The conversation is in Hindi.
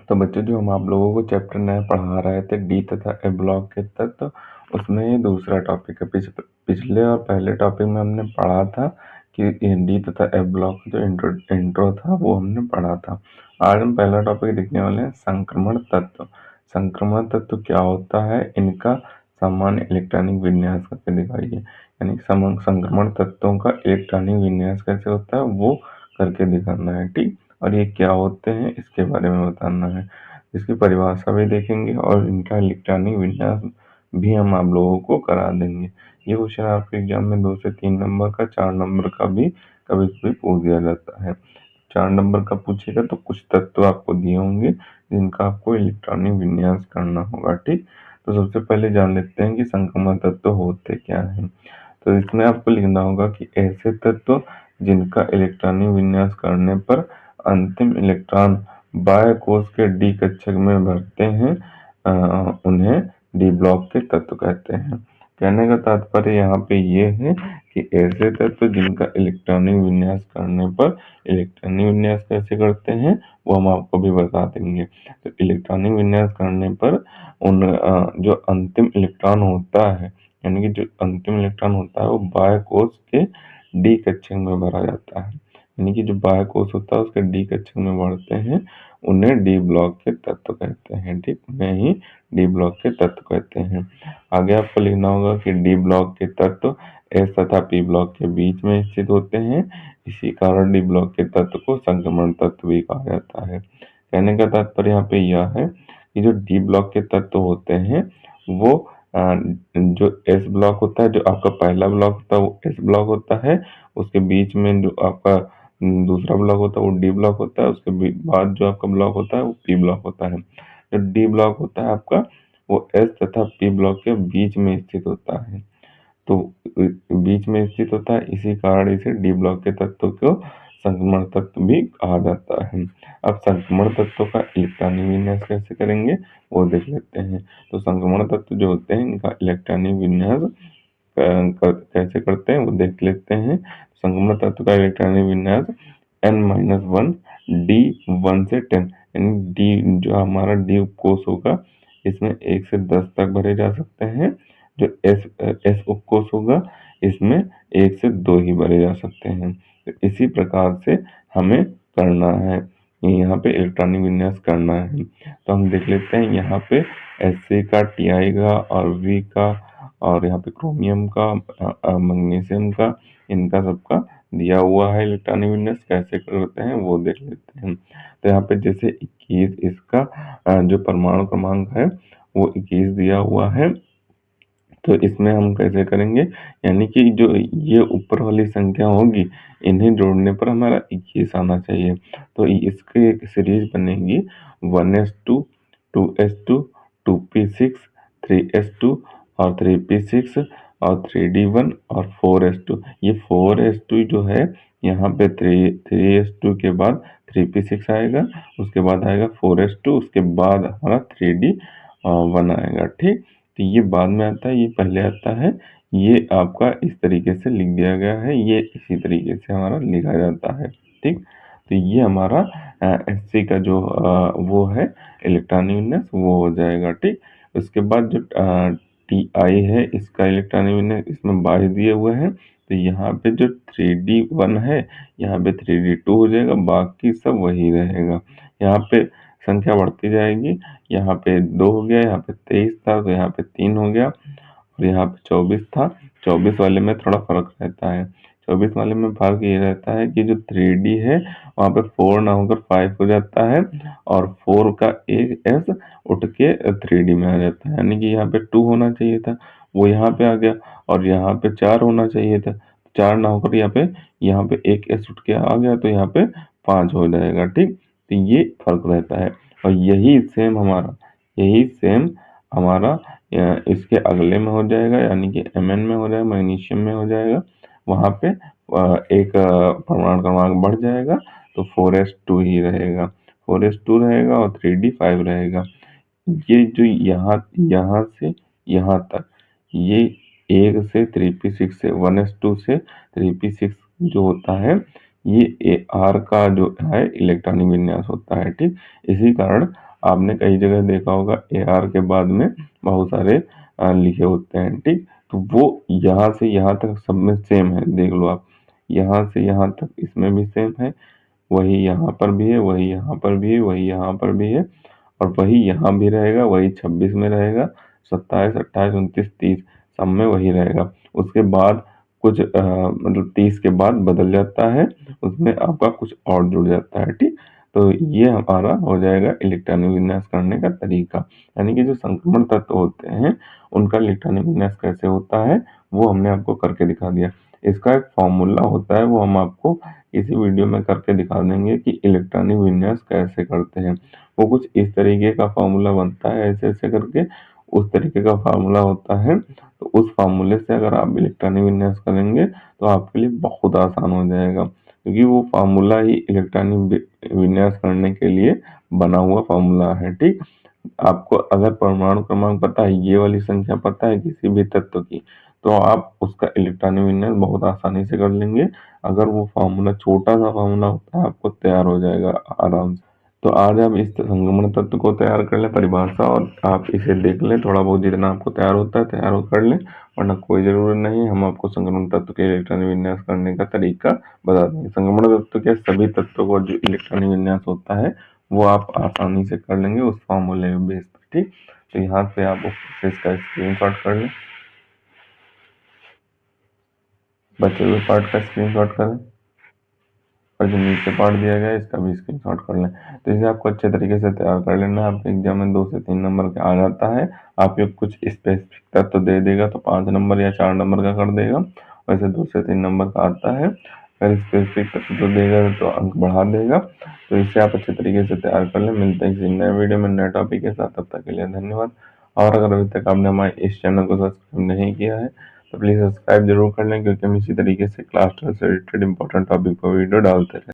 तो बच्चों जो हम आप लोगों को चैप्टर नया पढ़ा रहे थे डी तथा ए ब्लॉक के तत्व, उसमें ये दूसरा टॉपिक है। पिछले और पहले टॉपिक में हमने पढ़ा था कि डी तथा ए ब्लॉक जो इंट्रो था वो हमने पढ़ा था। आज हम पहला टॉपिक देखने वाले हैं संक्रमण तत्व। संक्रमण तत्व क्या होता है, इनका सामान्य इलेक्ट्रॉनिक विन्यास करके दिखाइए। यानी संक्रमण तत्वों का इलेक्ट्रॉनिक विन्यास कैसे होता है वो करके दिखाना है, ठीक। और ये क्या होते हैं इसके बारे में बताना है। इसकी परिभाषा भी देखेंगे और इनका इलेक्ट्रॉनिक विन्यास भी हम आप लोगों को करा देंगे। ये क्वेश्चन आपके एग्जाम में 2 से 3 नंबर का, 4 नंबर का भी कभी कभी पूछ दिया जाता है। 4 नंबर का पूछेगा तो कुछ तत्व आपको दिए होंगे जिनका आपको इलेक्ट्रॉनिक विन्यास करना होगा, ठीक। तो सबसे पहले जान लेते हैं कि संक्रमण तत्व होते क्या हैं। तो इसमें आपको लिखना होगा कि ऐसे तत्व जिनका इलेक्ट्रॉनिक विन्यास करने पर अंतिम इलेक्ट्रॉन बाह्य कोश के डी कक्षक में भरते हैं, उन्हें डी ब्लॉक के तत्व कहते हैं। कहने का तात्पर्य यहाँ पे ये है कि ऐसे तत्व जिनका इलेक्ट्रॉनिक विन्यास करने पर, इलेक्ट्रॉनिक विन्यास कैसे करते हैं वो हम आपको भी बता देंगे। तो इलेक्ट्रॉनिक विन्यास करने पर उन जो अंतिम इलेक्ट्रॉन होता है, यानी कि जो अंतिम इलेक्ट्रॉन होता है वो बाह्य कोश के डी कक्षक में भरा जाता है। यानी कि जो बाह्य कोश होता है उसके डी कक्षक में बढ़ते हैं, उन्हें डी ब्लॉक के तत्व कहते हैं, ठीक। उन्हें ही डी ब्लॉक के तत्व कहते हैं। आगे आपको लिखना होगा कि डी ब्लॉक के तत्व एस तथा पी ब्लॉक के बीच में स्थित होते हैं, इसी कारण डी ब्लॉक के तत्व को संक्रमण तत्व भी कहा जाता है। कहने का तात्पर्य यहाँ पे यह है कि जो डी ब्लॉक के तत्व होते हैं वो जो एस ब्लॉक होता है, जो आपका पहला ब्लॉक होता है वो एस ब्लॉक होता है, उसके बीच में जो आपका दूसरा ब्लॉक होता है वो डी ब्लॉक होता है, उसके बाद जो आपका ब्लॉक होता है वो पी ब्लॉक होता है। जो डी ब्लॉक होता है आपका वो एस तथा पी ब्लॉक के बीच में स्थित होता है। तो बीच में स्थित होता है, इसी कारण इसे डी ब्लॉक के तत्व को संक्रमण तत्व भी कहा जाता है। अब संक्रमण तत्व का इलेक्ट्रॉनिक विन्यास कैसे करेंगे वो देख लेते हैं। तो संक्रमण तत्व जो होते हैं इनका इलेक्ट्रॉनिक विन्यास कैसे करते हैं वो देख लेते हैं। संक्रमण तत्व का इलेक्ट्रॉनिक विन्यास n-1 D1 से 10, यानी डी जो हमारा डी उपकोष होगा इसमें 1 से 10 तक भरे जा सकते हैं। जो एस उपकोष होगा इसमें 1 से 2 ही भरे जा सकते हैं। तो इसी प्रकार से हमें करना है, यहाँ पे इलेक्ट्रॉनिक विन्यास करना है। तो हम देख लेते हैं यहाँ पे Sa का, Ti का और V का और यहाँ पे क्रोमियम का, मैग्नीशियम का, इनका सबका दिया हुआ है। इलेक्ट्रॉनिक विन्यास कैसे करते हैं वो देख लेते हैं। तो यहाँ पे जैसे 21 इसका जो परमाणु क्रमांक है वो 21 दिया हुआ है, तो इसमें हम कैसे करेंगे, यानी कि जो ये ऊपर वाली संख्या होगी इन्हें जोड़ने पर हमारा 21 आना चाहिए। तो इसकी एक सीरीज बनेगी 1s2, 2s2, 2p6, 3s2 और 3p6 और 3d1 और 4s2। ये 4s2 जो है यहाँ पे 3s2 के बाद 3p6 आएगा, उसके बाद आएगा 4s2, उसके बाद हमारा 3d1 आएगा, ठीक। तो ये बाद में आता है, ये पहले आता है। ये आपका इस तरीके से लिख दिया गया है, ये इसी तरीके से हमारा लिखा जाता है, ठीक। तो ये हमारा Sc का जो वो है इलेक्ट्रॉनिक विन्यास वो हो जाएगा, ठीक। उसके बाद जो Ti है इसका इलेक्ट्रॉनिक विन्यास इसमें 22 दिए हुए हैं, तो यहाँ पे जो 3d1 है यहाँ पे 3d2 हो जाएगा, बाकी सब वही रहेगा। यहाँ पे संख्या बढ़ती जाएगी, यहाँ पे 2 हो गया, यहाँ पे 23 था तो यहाँ पे 3 हो गया और यहाँ पे 24 था। 24 वाले में थोड़ा फर्क रहता है। 24 वाले में फर्क ये रहता है कि जो 3D है वहाँ पे 4 ना होकर 5 हो जाता है और 4 का एक S उठ के 3D में आ जाता है, यानी कि यहाँ पे 2 होना चाहिए था वो यहाँ पे आ गया, और यहाँ पे 4 होना चाहिए था, 4 ना होकर यहाँ पे एक S उठ के आ गया तो यहाँ पे 5 हो जाएगा, ठीक। तो ये फर्क रहता है और यही सेम हमारा इसके अगले में हो जाएगा, यानी कि Mn में हो जाएगा, मैग्नीशियम में हो जाएगा। वहाँ पे एक परमाणु क्रमांक बढ़ जाएगा तो 4s2 ही रहेगा, 4s2 रहेगा और 3d5 रहेगा। ये जो यहाँ से यहाँ तक ये 1 से 3p6 से 1s2 से 3p6 जो होता है ये R का जो है इलेक्ट्रॉनिक विन्यास होता है, ठीक। इसी कारण आपने कई जगह देखा होगा AR के बाद में बहुत सारे लिखे होते हैं, ठीक। तो वो यहाँ से यहाँ तक सब में सेम है, देख लो आप, यहाँ से यहाँ तक इसमें भी सेम है, वही यहाँ पर भी है, वही यहाँ पर भी है, वही यहाँ पर भी है, और वही यहाँ भी रहेगा, वही 26 में रहेगा, 27, 28, 29, 30 सब में वही रहेगा। उसके बाद कुछ मतलब 30 के बाद बदल जाता है, उसमें आपका कुछ और जुड़ जाता है, ठीक। तो ये हमारा हो जाएगा इलेक्ट्रॉनिक विन्यास करने का तरीका। यानी कि जो संक्रमण तत्व होते हैं उनका इलेक्ट्रॉनिक विन्यास कैसे होता है वो हमने आपको करके दिखा दिया। इसका एक फॉर्मूला होता है, वो हम आपको इसी वीडियो में करके दिखा देंगे कि इलेक्ट्रॉनिक विन्यास कैसे करते हैं। वो कुछ इस तरीके का फॉर्मूला बनता है, ऐसे ऐसे करके उस तरीके का फार्मूला होता है। तो उस फार्मूले से अगर आप इलेक्ट्रॉनिक विन्यास करेंगे तो आपके लिए बहुत आसान हो जाएगा, क्योंकि वो फार्मूला ही इलेक्ट्रॉनिक विन्यास करने के लिए बना हुआ फार्मूला है, ठीक। आपको अगर परमाणु क्रमांक पता है, ये वाली संख्या पता है किसी भी तत्व की, तो आप उसका इलेक्ट्रॉनिक विन्यास बहुत आसानी से कर लेंगे। अगर वो फार्मूला छोटा सा फार्मूला होता है आपको तैयार हो जाएगा आराम से। तो आज आप इस संगमण तत्व को तैयार कर लें, परिभाषा, और आप इसे देख लें, थोड़ा बहुत जितना आपको तैयार होता है तैयार हो कर लें, वरना कोई जरूरत नहीं है। हम आपको संगमण तत्व के इलेक्ट्रॉनिक विन्यास करने का तरीका बता देंगे। संगमण तत्व के सभी तत्वों का जो इलेक्ट्रॉनिक विन्यास होता है वो आप आसानी से कर लेंगे उस फॉर्मूले बेस पर, ठीक। तो यहाँ पे आप उस इसका स्क्रीनशॉट कर लें, बचे हुए पार्ट का स्क्रीनशॉट करें, और जो नीचे पार्ट दिया गया है इसका भी स्क्रीनशॉट कर लें। तो इसे आपको अच्छे तरीके से तैयार कर लेना है। आपके एग्जाम में 2 से 3 नंबर का आ जाता है। आप ये कुछ स्पेसिफिक तत्व दे देगा तो 5 नंबर या 4 नंबर का कर देगा, वैसे 2 से 3 नंबर का आता है। अगर स्पेसिफिक तत्व देगा तो अंक बढ़ा देगा। तो इसे आप अच्छे तरीके से तैयार कर लें। मिलते हैं किसी नए वीडियो में नए टॉपिक के साथ, तब तक के लिए धन्यवाद। और अगर अभी तक आपने हमारे इस चैनल को सब्सक्राइब नहीं किया है तो प्लीज़ सब्सक्राइब जरूर कर लें, क्योंकि हम इसी तरीके से क्लास 12 से रिलेटेड इंपॉर्टेंट टॉपिक पर वीडियो डालते हैं।